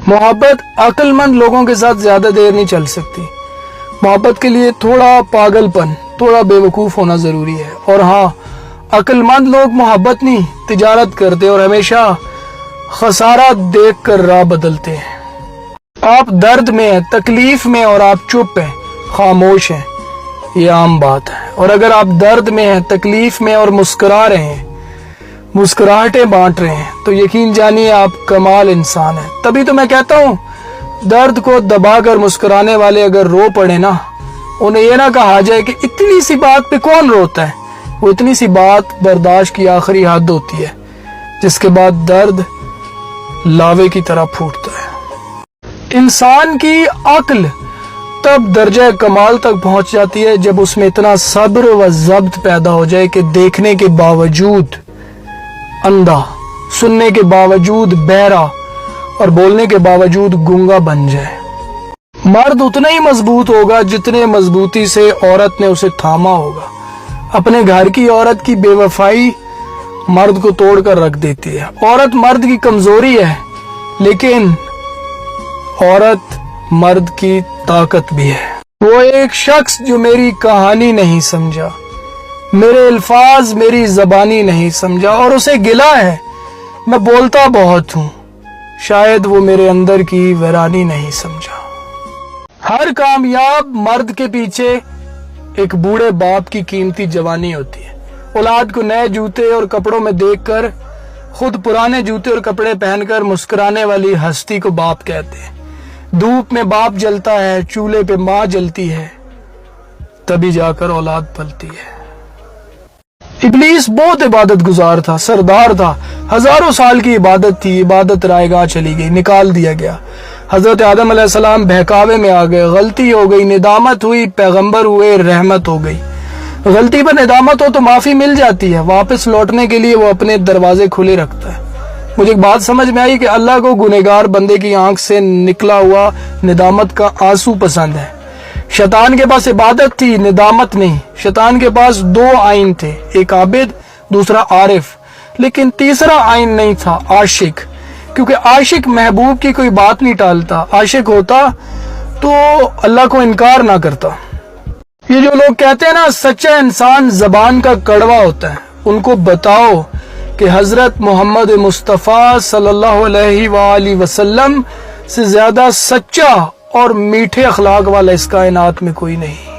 محبت عقل مند لوگوں کے ساتھ زیادہ دیر نہیں چل سکتی. محبت کے لیے تھوڑا پاگل پن، تھوڑا بے وقوف ہونا ضروری ہے. اور ہاں، عقل مند لوگ محبت نہیں تجارت کرتے اور ہمیشہ خسارہ دیکھ کر راہ بدلتے ہیں. آپ درد میں ہیں، تکلیف میں، اور آپ چپ ہیں، خاموش ہیں، یہ عام بات ہے. اور اگر آپ درد میں ہیں، تکلیف میں اور مسکرا رہے ہیں، مسکراہٹیں بانٹ رہے ہیں، تو یقین جانیے آپ کمال انسان ہیں. تبھی تو میں کہتا ہوں درد کو دبا کر مسکرانے والے اگر رو پڑے نا، انہیں یہ نہ کہا جائے کہ اتنی سی بات پہ کون روتا ہے. وہ اتنی سی بات برداشت کی آخری حد ہوتی ہے جس کے بعد درد لاوے کی طرح پھوٹتا ہے. انسان کی عقل تب درجہ کمال تک پہنچ جاتی ہے جب اس میں اتنا صبر و ضبط پیدا ہو جائے کہ دیکھنے کے باوجود اندھا، سننے کے باوجود بہرا اور بولنے کے باوجود گونگا بن جائے. مرد اتنا ہی مضبوط ہوگا جتنے مضبوطی سے عورت نے اسے تھاما ہوگا. اپنے گھر کی عورت کی بے وفائی مرد کو توڑ کر رکھ دیتی ہے. عورت مرد کی کمزوری ہے، لیکن عورت مرد کی طاقت بھی ہے. وہ ایک شخص جو میری کہانی نہیں سمجھا، میرے الفاظ میری زبانی نہیں سمجھا، اور اسے گلا ہے میں بولتا بہت ہوں، شاید وہ میرے اندر کی ویرانی نہیں سمجھا. ہر کامیاب مرد کے پیچھے ایک بوڑھے باپ کی قیمتی جوانی ہوتی ہے. اولاد کو نئے جوتے اور کپڑوں میں دیکھ کر خود پرانے جوتے اور کپڑے پہن کر مسکرانے والی ہستی کو باپ کہتے ہیں. دھوپ میں باپ جلتا ہے، چولہے پہ ماں جلتی ہے، تبھی جا کر اولاد پلتی ہے. ابلیس بہت عبادت گزار تھا، سردار تھا، ہزاروں سال کی عبادت تھی. عبادت رائے گاہ چلی گئی، نکال دیا گیا. حضرت آدم علیہ السلام بہکاوے میں آ گئے، غلطی ہو گئی، ندامت ہوئی، پیغمبر ہوئے، رحمت ہو گئی. غلطی پر ندامت ہو تو معافی مل جاتی ہے، واپس لوٹنے کے لیے وہ اپنے دروازے کھلے رکھتا ہے. مجھے ایک بات سمجھ میں آئی کہ اللہ کو گنہگار بندے کی آنکھ سے نکلا ہوا ندامت کا آنسو پسند ہے. شیطان کے پاس عبادت تھی، ندامت نہیں. شیطان کے پاس دو آئین تھے، ایک عابد، دوسرا عارف، لیکن تیسرا آئین نہیں تھا، عاشق. کیونکہ عاشق محبوب کی کوئی بات نہیں ٹالتا. عاشق ہوتا تو اللہ کو انکار نہ کرتا. یہ جو لوگ کہتے ہیں نا سچا انسان زبان کا کڑوا ہوتا ہے، ان کو بتاؤ کہ حضرت محمد مصطفیٰ صلی اللہ علیہ وآلہ وسلم سے زیادہ سچا اور میٹھے اخلاق والا اس کائنات میں کوئی نہیں.